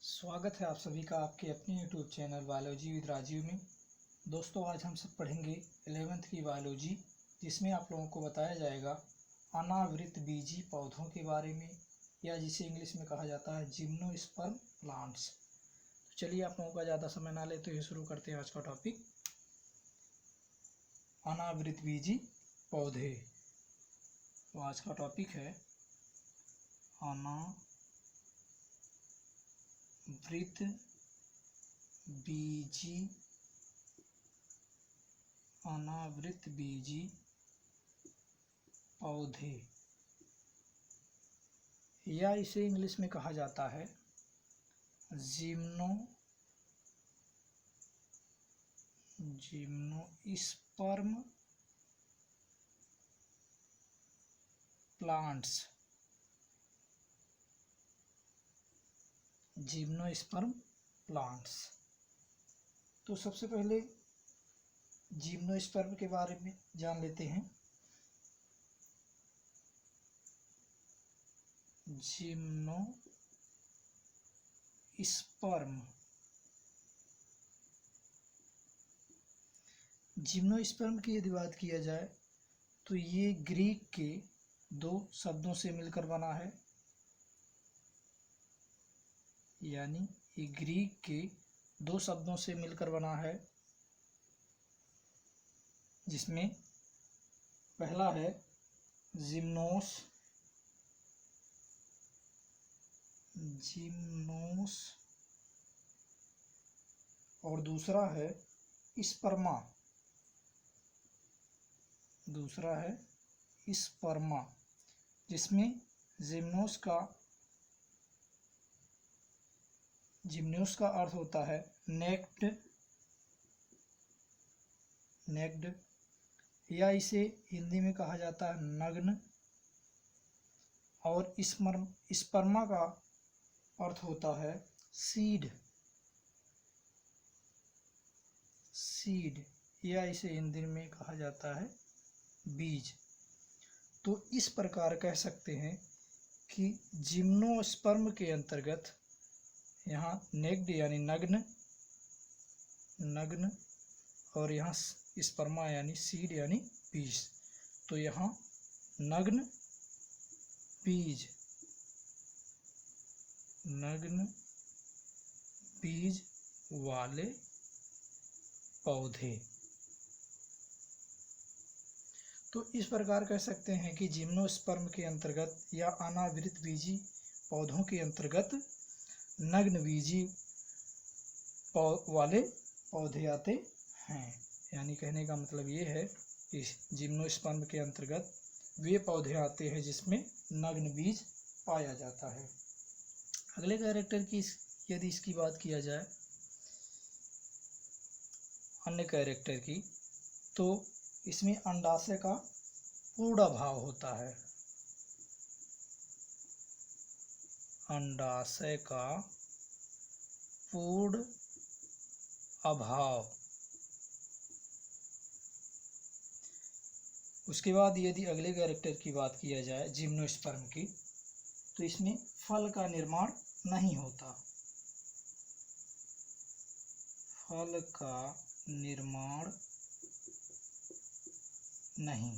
स्वागत है आप सभी का आपके अपने YouTube channel biology with Rajeev में। दोस्तों, आज हम सब पढ़ेंगे 11th की बायोलॉजी, जिसमें आप लोगों को बताया जाएगा अनावृत बीजी पौधों के बारे में, या जिसे इंग्लिश में कहा जाता है जिम्नोस्पर्म प्लांट्स। तो चलिए, आप लोगों का ज़्यादा समय ना लेते हुए शुरू करते हैं आज का टॉपिक, अनावृत बीजी पौधे। तो आज का टॉपिक है अनावृत बीजी पौधे, या इसे इंग्लिश में कहा जाता है जिम्नोस्पर्म प्लांट्स। Gymnosperm plants. तो सबसे पहले जिम्नोस्पर्म के बारे में जान लेते हैं। जिम्नोस्पर्म की यदि बात किया जाए तो ये ग्रीक के दो शब्दों से मिलकर बना है, यानी ये ग्रीक के दो शब्दों से मिलकर बना है, जिसमें पहला है जिम्नोस और दूसरा है स्पर्मा। जिसमें जिम्नोस का अर्थ होता है नेक्ड, या इसे हिंदी में कहा जाता है नग्न, और स्पर्मा का अर्थ होता है सीड, या इसे हिंदी में कहा जाता है बीज। तो इस प्रकार कह सकते हैं कि जिम्नोस्पर्म के अंतर्गत यहाँ नेक्ड यानी नग्न और यहाँ स्पर्मा यानी सीड यानी बीज। तो यहाँ नग्न बीज वाले पौधे। तो इस प्रकार कह सकते हैं कि जिम्नोस्पर्म के अंतर्गत या अनावृत बीजी पौधों के अंतर्गत नग्न बीजी वाले पौधे आते हैं। यानी कहने का मतलब ये है कि जिम्नोस्पर्म के अंतर्गत वे पौधे आते हैं जिसमें नग्न बीज पाया जाता है। अगले कैरेक्टर की यदि इसकी बात किया जाए, अन्य कैरेक्टर की, तो इसमें अंडाशय का पूर्ण अभाव होता है। अंडाशय का पूर्ण अभाव। उसके बाद यदि अगले कैरेक्टर की बात किया जाए जिम्नोस्पर्म की, तो इसमें फल का निर्माण नहीं होता। फल का निर्माण नहीं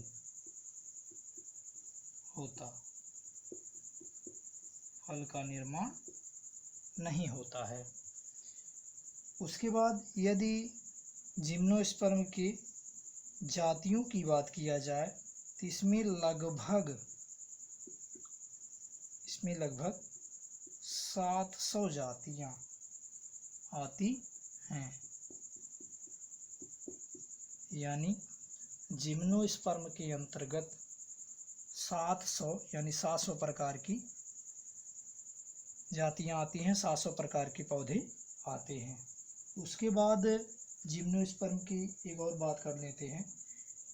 होता। उसके बाद यदि जिम्नोस्पर्म की जातियों की बात किया जाए तो इसमें लगभग 700 जातियां आती हैं। यानी जिम्नोस्पर्म के अंतर्गत 700 यानी 700 प्रकार की जातियां आती हैं, 700 प्रकार के पौधे आते हैं। उसके बाद जिम्नोस्पर्म की एक और बात कर लेते हैं।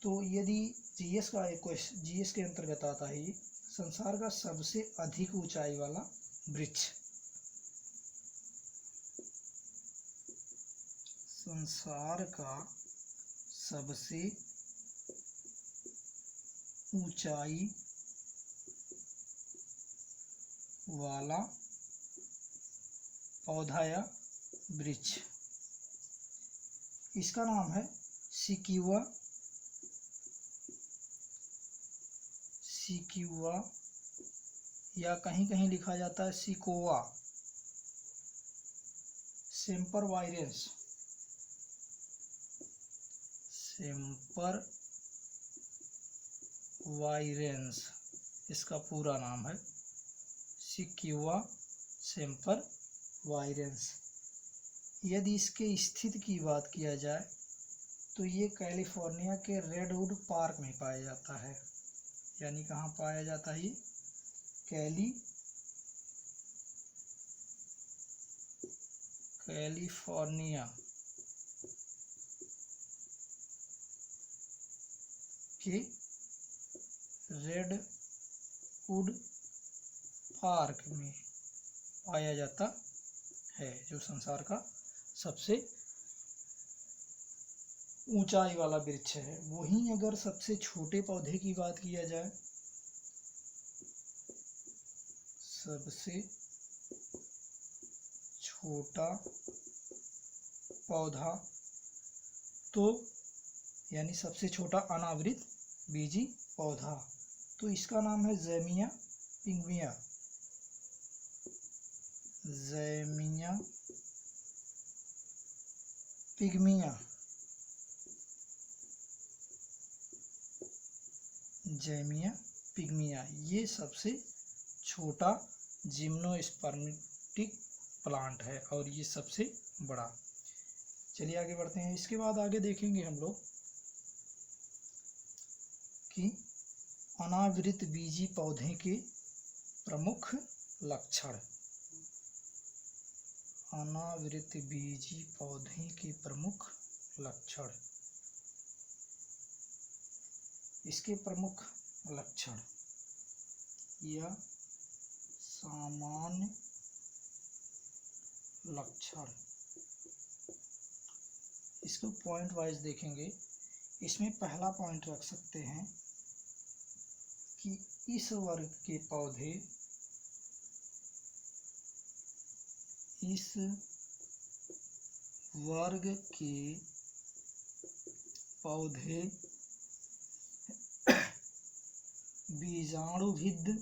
तो यदि जीएस के अंतर्गत आता है संसार का सबसे अधिक ऊंचाई वाला वृक्ष। संसार का सबसे ऊंचाई वाला पौधा या वृक्ष। इसका नाम है सिक्यूआ, सिक्यूआ या कहीं कहीं लिखा जाता है सिकोआ सेम्परवायरेंस, सेम्परवायरेंस इसका पूरा नाम है, सिक्यूआ सेम्परवायरेंस। यदि इसके स्थिति की बात किया जाए तो ये कैलिफोर्निया के रेडवुड पार्क में पाया जाता है। यानी कहाँ पाया जाता है ये? कैलिफोर्निया के रेडवुड पार्क में पाया जाता है, जो संसार का सबसे ऊंचाई वाला वृक्ष है। वहीं अगर सबसे छोटे पौधे की बात किया जाए, सबसे छोटा पौधा तो यानी सबसे छोटा अनावृत बीजी पौधा, तो इसका नाम है ज़ैमिया पिग्मिया, ज़ैमिया पिग्मिया, ज़ैमिया पिग्मिया। ये सबसे छोटा जिम्नोस्पर्मेटिक प्लांट है और ये सबसे बड़ा। चलिए आगे बढ़ते हैं। इसके बाद आगे देखेंगे हम लोग कि अनावृत बीजी पौधे के प्रमुख लक्षण। अनावृत बीजी पौधे के प्रमुख लक्षण। इसके प्रमुख लक्षण या सामान्य लक्षण, इसको पॉइंट वाइज देखेंगे। इसमें पहला पॉइंट रख सकते हैं कि इस वर्ग के पौधे, इस वर्ग के पौधे बीजाणुभिद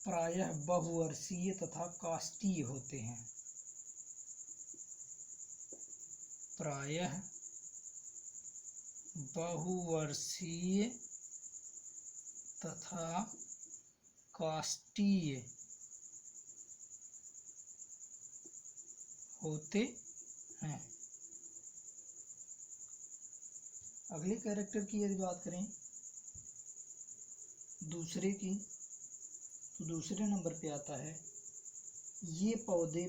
प्रायः बहुवर्षीय तथा काष्ठीय होते हैं। प्रायः बहुवर्षीय तथा काष्ठीय होते हैं। अगले कैरेक्टर की यदि बात करें दूसरे की, तो दूसरे नंबर पे आता है ये पौधे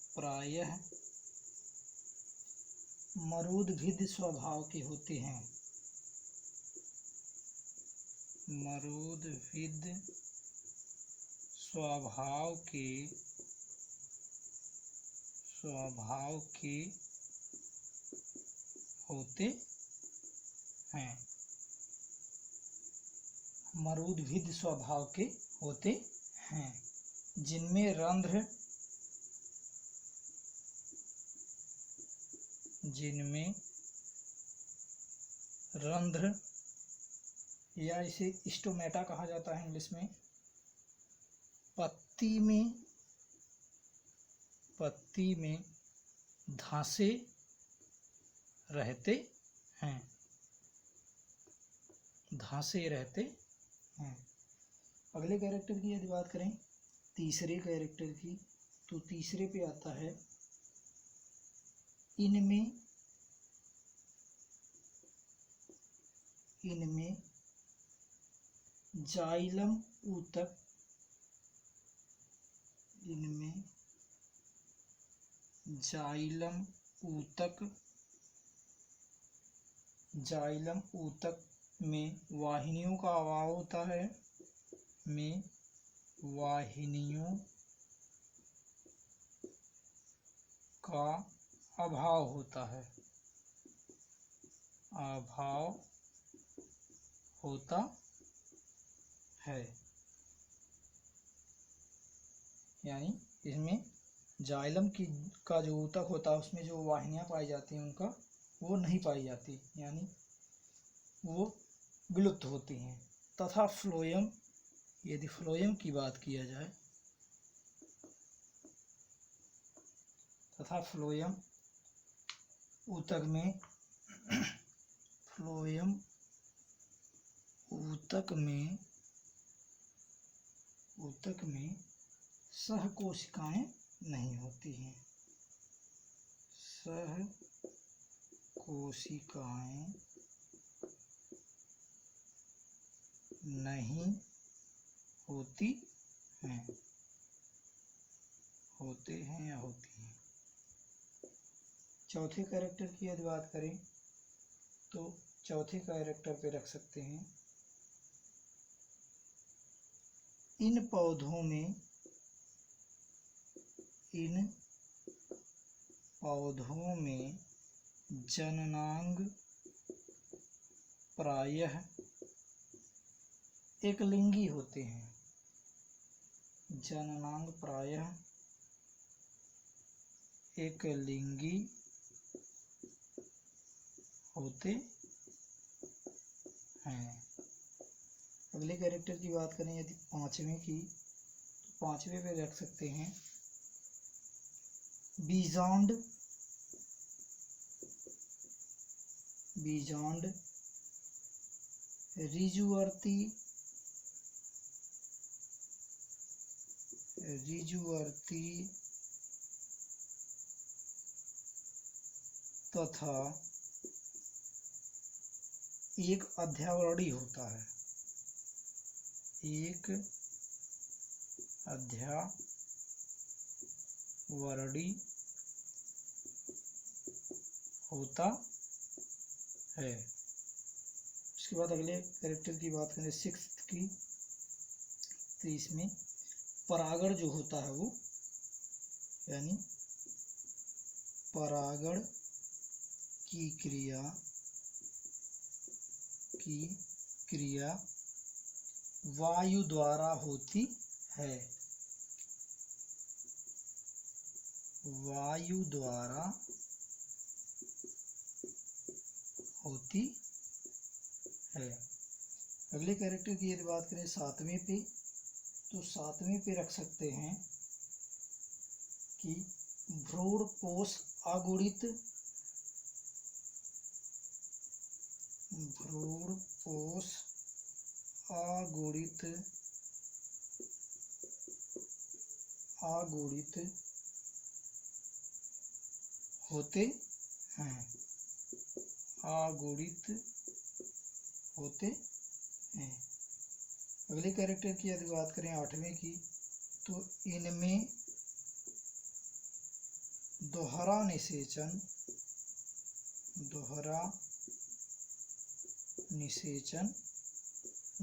प्रायः मरूदभिद स्वभाव के होते हैं। मरूदभिद स्वभाव के होते हैं। मरूदभिद स्वभाव के होते हैं, जिनमें रंध्र या इसे स्टोमेटा कहा जाता है इंग्लिश में, पत्ती में धांसे रहते हैं। अगले कैरेक्टर की यदि बात करें तीसरे कैरेक्टर की, तो तीसरे पे आता है इनमें जाइलम ऊतक में वाहिनियों का अभाव होता है। का अभाव होता है, अभाव होता है। यानी इसमें जाइलम की का जो ऊतक होता है उसमें जो वाहिनियाँ पाई जाती हैं उनका वो नहीं पाई जाती, यानी वो विलुप्त होती हैं। तथा फ्लोएम, यदि फ्लोएम की बात किया जाए, तथा फ्लोएम ऊतक में फ्लोएम ऊतक में सहकोशिकाएं नहीं होती हैं, सहकोशिकाएं नहीं होती हैं, होते हैं या होती हैं। चौथे कैरेक्टर की यदि बात करें तो चौथे कैरेक्टर पे रख सकते हैं, इन पौधों में जननांग प्रायः एकलिंगी होते हैं, जननांग प्रायः एकलिंगी होते हैं। अगले कैरेक्टर की बात करें यदि पांचवें की, तो पांचवें पे रख सकते हैं बीजांड रिजुवर्ती तथा एक अध्यावरणी होता है, एक अध्यावरणी होता है। उसके बाद अगले कैरेक्टर की बात करें सिक्स्थ की, तो इसमें परागण जो होता है वो, यानी परागण की क्रिया वायु द्वारा होती है, वायु द्वारा होती है। अगले कैरेक्टर की यदि बात करें सातवें पे, तो सातवें पे रख सकते हैं कि भ्रूणपोष अगुणित होते हैं, अगुणित होते हैं। अगले कैरेक्टर की यदि बात करें आठवें की, तो इनमें दोहरा निषेचन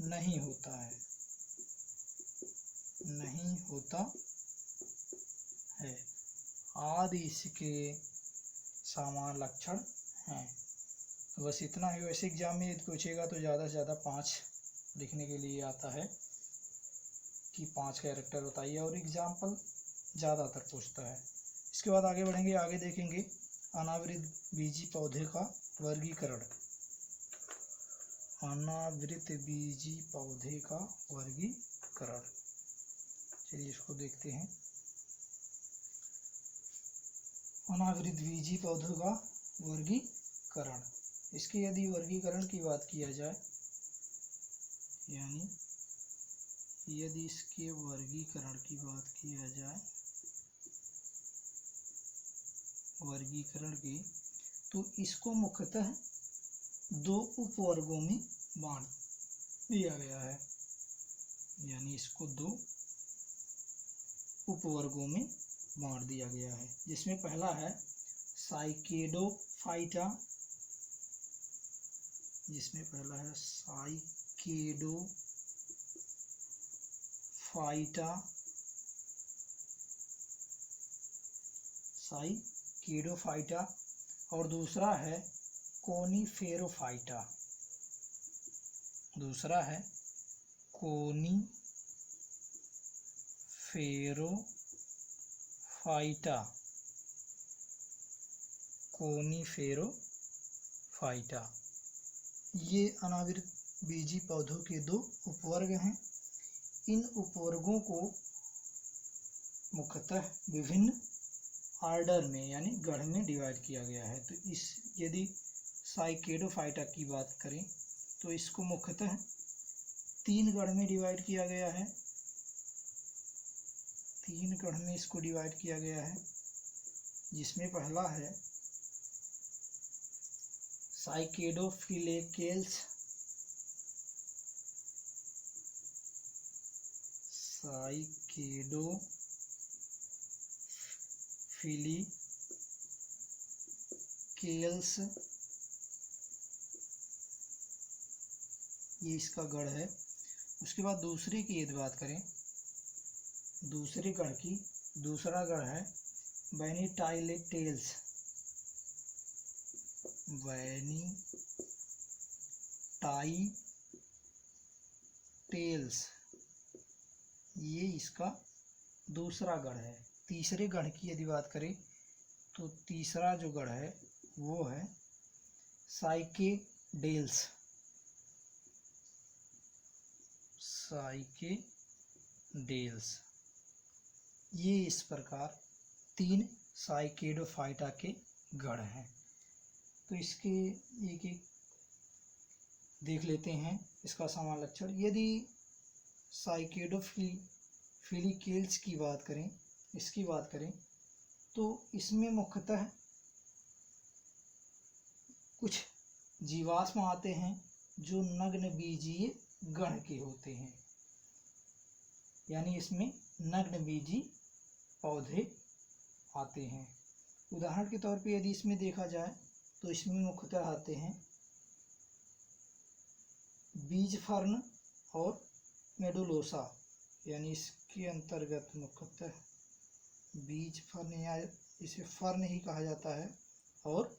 नहीं होता है, आदि इसके सामान्य लक्षण हैं। तो बस इतना ही। वैसे एग्जाम में यदि पूछेगा तो ज़्यादा से ज़्यादा 5 लिखने के लिए आता है कि 5 कैरेक्टर बताइए, और एग्जाम्पल ज़्यादातर पूछता है। इसके बाद आगे बढ़ेंगे, आगे देखेंगे अनावृत बीजी पौधे का वर्गीकरण। अनावृत बीजी पौधे का वर्गीकरण, चलिए इसको देखते हैं। अनावृत बीजी पौधों का वर्गीकरण, इसके यदि वर्गीकरण की बात किया जाए, यानी यदि इसके वर्गीकरण की बात किया जाए, वर्गीकरण की, तो इसको मुख्यतः 2 उपवर्गों में बांट दिया गया है, यानी इसको 2 उपवर्गों में बांट दिया गया है, जिसमें पहला है साइकेडोफाइटा, साइकेडोफाइटा और दूसरा है कोनीफेरोफाइटा। दूसरा है कोनीफेरोफाइटा। कोनीफेरोफाइटा ये अनावृत बीजी पौधों के दो उपवर्ग हैं। इन उपवर्गों को मुख्यतः विभिन्न ऑर्डर में यानी गण में डिवाइड किया गया है। तो इस यदि साइकेडोफाइटा की बात करें तो इसको मुख्यतः 3 गण में डिवाइड किया गया है। 3 गण में इसको डिवाइड किया गया है, जिसमें पहला है साइकेडोफिलेकेल्स। साइकेडोफिलिकेल्स ये इसका गण है। उसके बाद दूसरे की यदि बात करें, दूसरे गण की दूसरा गण है वैनिटाइलेटेल्स। वैनिटाइटेल्स ये इसका दूसरा गण है। तीसरे गण की यदि बात करें तो तीसरा जो गण है वो है साइकेडेल्स। साइकेडेल्स ये इस प्रकार 3 साइकेडोफाइटा के गण हैं। तो इसके एक एक देख लेते हैं इसका समान लक्षण। यदि साइकेडोफिलिकेल्स की बात करें, इसकी बात करें तो इसमें मुख्यतः कुछ जीवाश्म आते हैं जो नग्न बीजीय गण के होते हैं, यानी इसमें नग्न बीजी पौधे आते हैं। उदाहरण के तौर पे यदि इसमें देखा जाए तो इसमें मुख्यतः आते हैं बीज फर्न और मेडुलोसा, यानी इसके अंतर्गत मुख्यतः बीज फर्न या इसे फर्न ही कहा जाता है और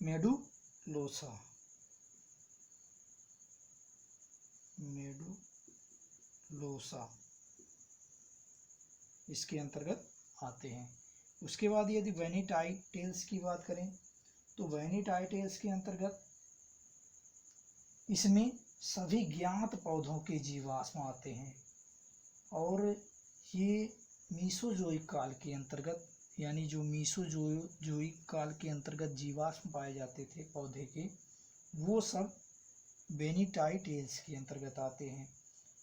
मेडुलोसा इसके अंतर्गत आते हैं। उसके बाद यदि वैनिटाइटेल्स की बात करें तो वैनिटाइटेल्स के अंतर्गत इसमें सभी ज्ञात पौधों के जीवाश्म आते हैं और ये मीसोजोइक काल के अंतर्गत, यानी जो मीसोजोइक काल के अंतर्गत जीवाश्म पाए जाते थे पौधे के, वो सब वैनिटाइटेल्स के अंतर्गत आते हैं।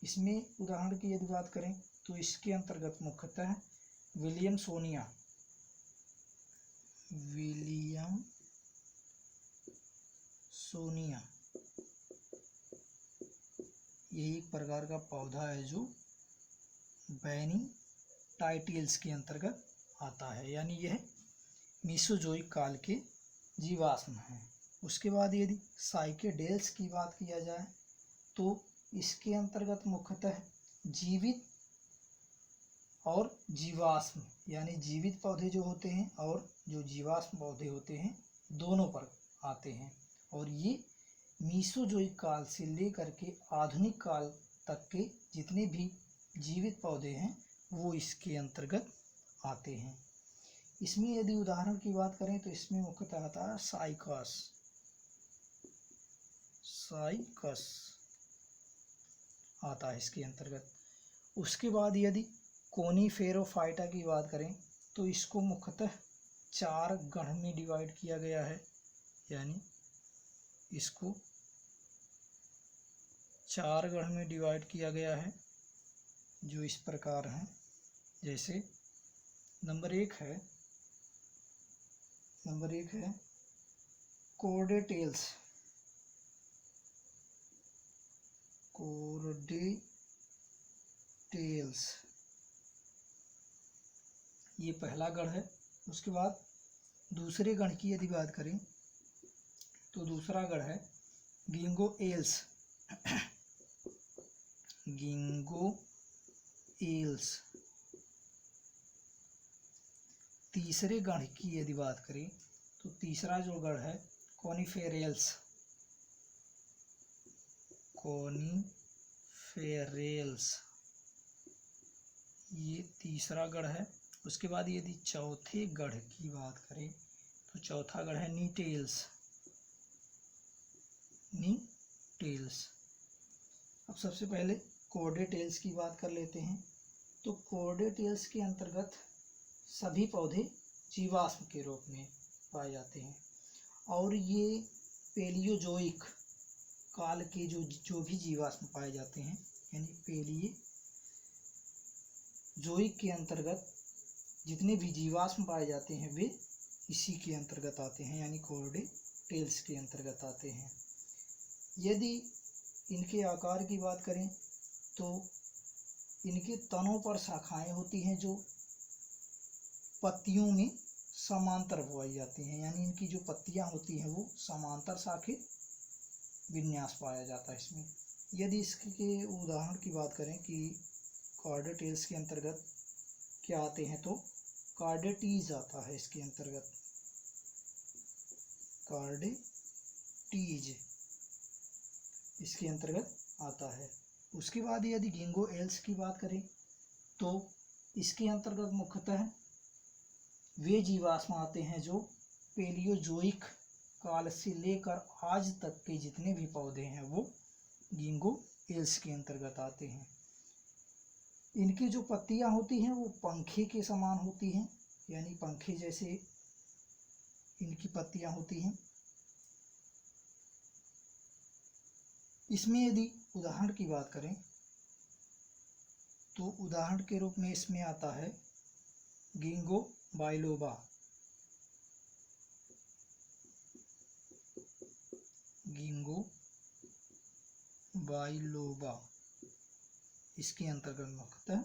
इसमें उदाहरण की यदि बात करें तो इसके अंतर्गत मुख्यतः विलियमसोनिया यही एक प्रकार का पौधा है जो वैनिटाइटेल्स के अंतर्गत आता है, यानी यह मीसोजोइक काल के जीवाश्म हैं। उसके बाद यदि साइकेडेल्स की बात किया जाए तो इसके अंतर्गत मुख्यतः जीवित और जीवाश्म, यानी जीवित पौधे जो होते हैं और जो जीवाश्म पौधे होते हैं दोनों पर आते हैं। और ये मीसोजोइक काल से लेकर के आधुनिक काल तक के जितने भी जीवित पौधे हैं वो इसके अंतर्गत आते हैं। इसमें यदि उदाहरण की बात करें तो इसमें मुख्यतः आता है साइकस आता है इसके अंतर्गत। उसके बाद यदि कोनीफेरोफाइटा की बात करें तो इसको मुख्यतः 4 गण में डिवाइड किया गया है, यानी इसको 4 गण में डिवाइड किया गया है जो इस प्रकार हैं। जैसे नंबर एक है कोर्डेटेल्स। ये पहला गण है। उसके बाद दूसरे गण की यदि बात करें तो दूसरा गण है गिंगोएल्स। तीसरे गण की यदि बात करें तो तीसरा जो गण है कॉनिफेरेल्स, ये तीसरा गण है। उसके बाद यदि चौथे गण की बात करें तो चौथा गण है नीटेल्स। अब सबसे पहले कॉर्डेटेल्स की बात कर लेते हैं। तो कॉर्डेटेल्स के अंतर्गत सभी पौधे जीवाश्म के रूप में पाए जाते हैं और ये पेलियोजोइक काल के जो भी जीवाश्म पाए जाते हैं, यानी पेलियोजोइक के अंतर्गत जितने भी जीवाश्म पाए जाते हैं वे इसी के अंतर्गत आते हैं, यानी कॉर्डेटेल्स के अंतर्गत आते हैं। यदि इनके आकार की बात करें तो इनके तनों पर शाखाएं होती हैं जो पत्तियों में समांतर पाई जाती हैं, यानी इनकी जो पत्तियां होती हैं वो समांतर शाखित विन्यास पाया जाता है इसमें। यदि इसके उदाहरण की बात करें कि कॉर्डेटेल्स के अंतर्गत क्या आते हैं तो कार्डेटीज आता है इसके अंतर्गत, कार्डेटीज इसके अंतर्गत आता है। उसके बाद यदि गिंगोएल्स की बात करें तो इसके अंतर्गत मुख्यतः वे जीवाश्म आते हैं जो पेलियोजोइक काल से लेकर आज तक के जितने भी पौधे हैं वो गिंगोएल्स के अंतर्गत आते हैं। इनकी जो पत्तियां होती हैं वो पंखे के समान होती हैं, यानी पंखे जैसे इनकी पत्तियां होती हैं। इसमें यदि उदाहरण की बात करें तो उदाहरण के रूप में इसमें आता है गिंगो बाइलोबा, इसके अंतर्गत मुख्यतः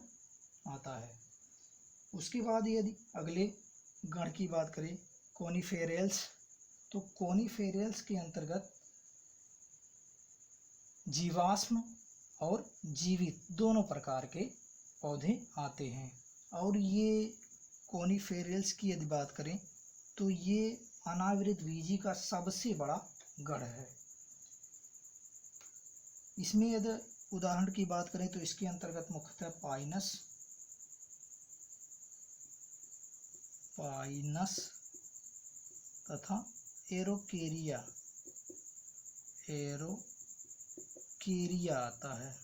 आता है। उसके बाद यदि अगले गण की बात करें कॉनिफेरेल्स, तो कॉनिफेरेल्स के अंतर्गत जीवाश्म और जीवित दोनों प्रकार के पौधे आते हैं। और ये कॉनिफेरेल्स की यदि बात करें तो ये अनावृत बीजी का सबसे बड़ा गण है। इसमें यदि उदाहरण की बात करें तो इसके अंतर्गत मुख्यतः पाइनस तथा एरोकेरिया आता है।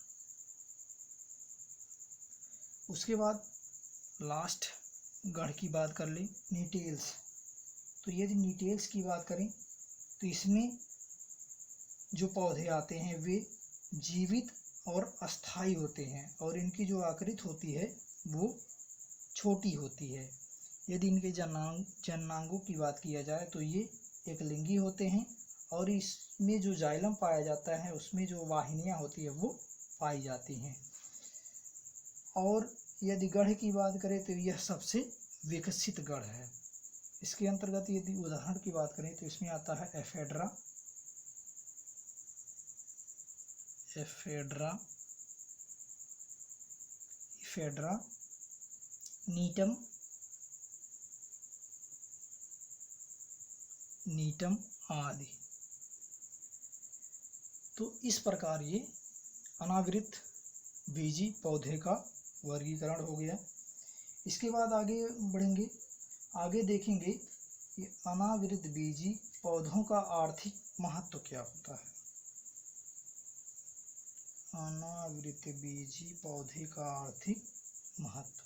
उसके बाद लास्ट गण की बात कर ले नीटेल्स, तो यदि नीटेल्स की बात करें तो इसमें जो पौधे आते हैं वे जीवित और अस्थायी होते हैं और इनकी जो आकृति होती है वो छोटी होती है। यदि इनके जननांगों की बात किया जाए तो ये एक लिंगी होते हैं और इसमें जो जाइलम पाया जाता है उसमें जो वाहिनियां होती है वो पाई जाती हैं। और यदि गढ़ की बात करें तो यह सबसे विकसित गढ़ है। इसके अंतर्गत यदि उदाहरण की बात करें तो इसमें आता है एफेड्रा, नीटम आदि। तो इस प्रकार ये अनावृत बीजी पौधे का वर्गीकरण हो गया। इसके बाद आगे बढ़ेंगे, आगे देखेंगे कि अनावृत बीजी पौधों का आर्थिक महत्व क्या होता है। अनावृत बीजी पौधे का आर्थिक महत्व,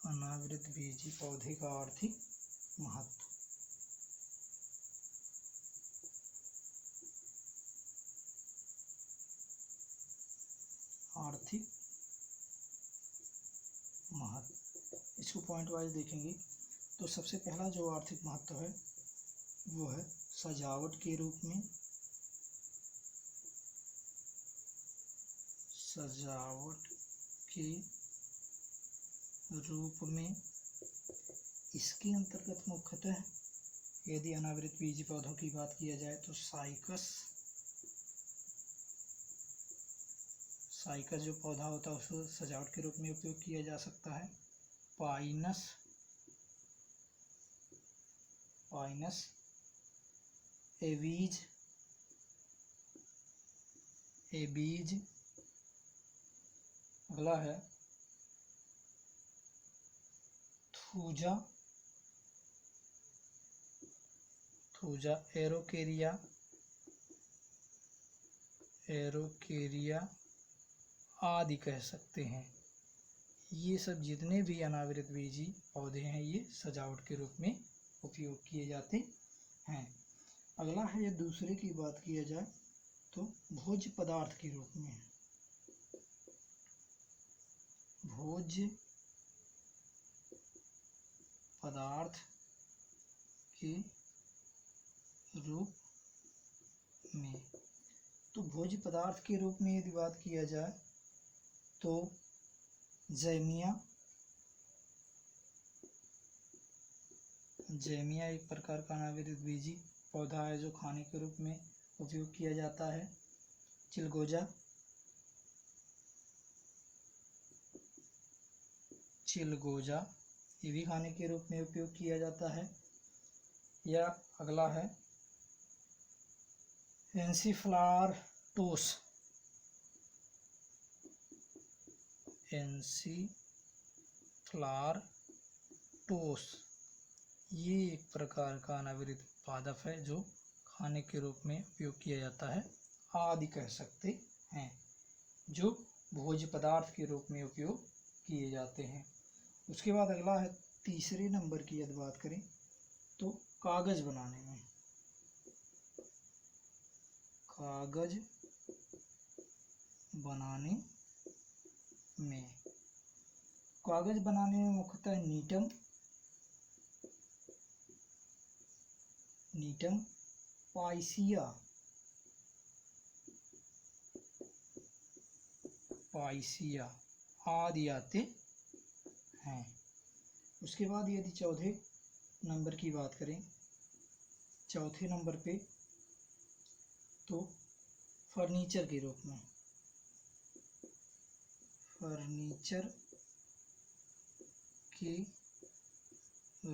अनावृत बीजी पौधे का आर्थिक महत्व। आर्थिक महत्व, इसको पॉइंट वाइज देखेंगे तो सबसे पहला जो आर्थिक महत्व है वो है सजावट के रूप में, इसके अंतर्गत मुख्यतः यदि अनावृत बीजी पौधों की बात किया जाए तो साइकस जो पौधा होता है उसको सजावट के रूप में उपयोग किया जा सकता है। पाइनस, पाइनस, एवीज, एबीज, अगला है थूजा, थूजा, एरोकेरिया, एरोकेरिया आदि कह सकते हैं। ये सब जितने भी अनावृत बीजी पौधे हैं ये सजावट के रूप में उपयोग किए जाते हैं। अगला है, ये दूसरे की बात किया जाए तो भोज्य पदार्थ के रूप में, भोज्य पदार्थ के रूप में। तो भोज्य पदार्थ के रूप में यदि बात किया जाए तो जैमिया, जैमिया एक प्रकार का अनावृत बीजी पौधा है जो खाने के रूप में उपयोग किया जाता है। चिलगोजा, चिलगोजा ये भी खाने के रूप में उपयोग किया जाता है। या अगला है एंसीफ्लार्टोस, एंसीफ्लार्टोस ये एक प्रकार का अनावृत पादप है जो खाने के रूप में उपयोग किया जाता है आदि कह सकते हैं, जो भोज्य पदार्थ के रूप में उपयोग किए जाते हैं। उसके बाद अगला है, तीसरे नंबर की यदि बात करें तो कागज बनाने में, कागज बनाने में, कागज बनाने में मुख्यतः नीटम, नीटम, पाइसिया, पाइसिया आदि आते हैं। उसके बाद यदि चौथे नंबर की बात करें, चौथे नंबर पे तो फर्नीचर के रूप में, फर्नीचर के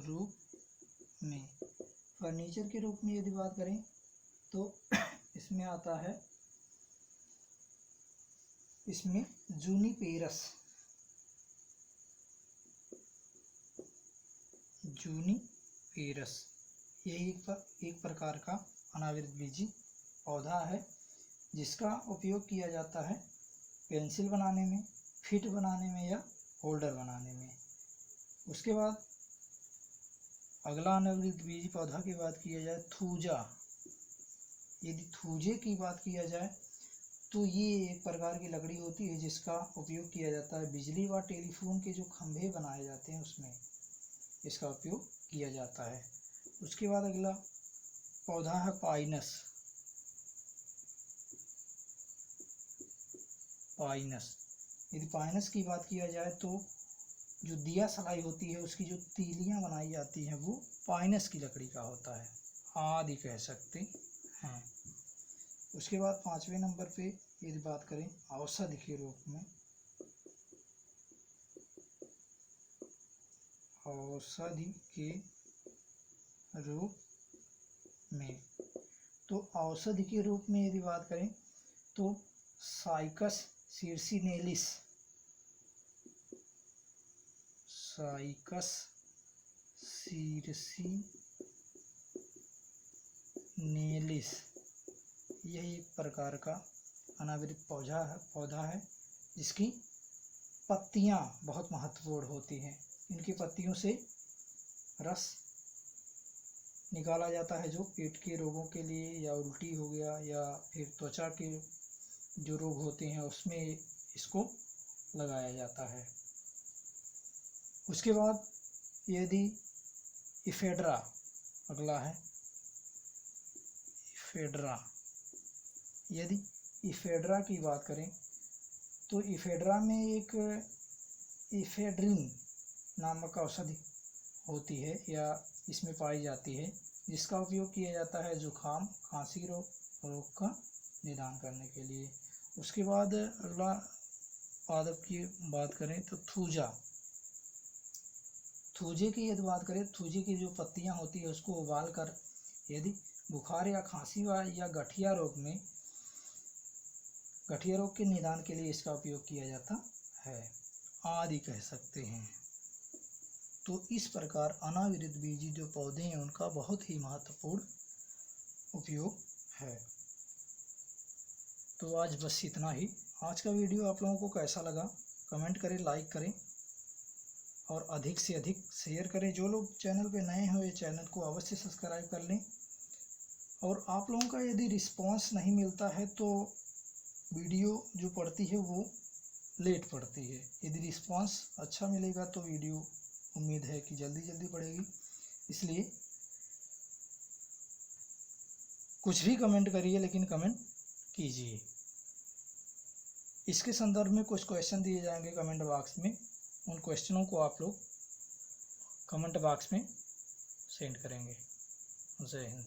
रूप में, फर्नीचर के रूप में यदि बात करें तो इसमें आता है, इसमें जूनिपेरस, जूनिपेरस यही एक प्रकार का अनावृत बीजी पौधा है जिसका उपयोग किया जाता है पेंसिल बनाने में, फिट बनाने में या होल्डर बनाने में। उसके बाद अगला अनावृत बीजी पौधा की बात किया जाए थूजा, यदि थूजे की बात किया जाए तो ये एक प्रकार की लकड़ी होती है जिसका उपयोग किया जाता है बिजली व टेलीफोन के जो खंभे बनाए जाते हैं उसमें इसका उपयोग किया जाता है। उसके बाद अगला पौधा है पाइनस, पाइनस, यदि पाइनस की बात किया जाए तो जो दिया सलाई होती है उसकी जो तीलियां बनाई जाती हैं वो पाइनस की लकड़ी का होता है आदि कह सकते हैं। उसके बाद पांचवें नंबर पे यदि बात करें औषधि के रूप में, औषधि के रूप में, तो औषधि के रूप में यदि बात करें तो साइकस सिरसिनेलिस, साइकस सिरसिनेलिस यह एक प्रकार का अनावृत पौधा है जिसकी पत्तियां बहुत महत्वपूर्ण होती हैं। इनकी पत्तियों से रस निकाला जाता है जो पेट के रोगों के लिए या उल्टी हो गया या फिर त्वचा के जो रोग होते हैं उसमें इसको लगाया जाता है। उसके बाद यदि इफेड्रा, अगला है इफेड्रा, यदि इफेड्रा की बात करें तो इफेड्रा में एक इफेड्रिन नामक औषधि होती है या इसमें पाई जाती है जिसका उपयोग किया जाता है जुखाम खांसी रोग का निदान करने के लिए। उसके बाद अगला पादप की बात करें तो थूजे की यदि बात करें, थूजे की जो पत्तियां होती है उसको उबाल कर यदि बुखार या खांसी या गठिया रोग के निदान के लिए इसका उपयोग किया जाता है आदि कह सकते हैं। तो इस प्रकार अनावृतबीजी जो पौधे हैं उनका बहुत ही महत्वपूर्ण उपयोग है। तो आज बस इतना ही। आज का वीडियो आप लोगों को कैसा लगा कमेंट करें, लाइक करें और अधिक से अधिक शेयर करें। जो लोग चैनल पे नए हो ये चैनल को अवश्य सब्सक्राइब कर लें। और आप लोगों का यदि रिस्पांस नहीं मिलता है तो वीडियो जो पड़ती है वो लेट पड़ती है। यदि रिस्पांस अच्छा मिलेगा तो वीडियो उम्मीद है कि जल्दी पड़ेगी। इसलिए कुछ भी कमेंट करिए, लेकिन कमेंट कीजिए। इसके संदर्भ में कुछ क्वेश्चन दिए जाएंगे कमेंट बॉक्स में, उन क्वेश्चनों को आप लोग कमेंट बॉक्स में सेंड करेंगे। जय हिंद।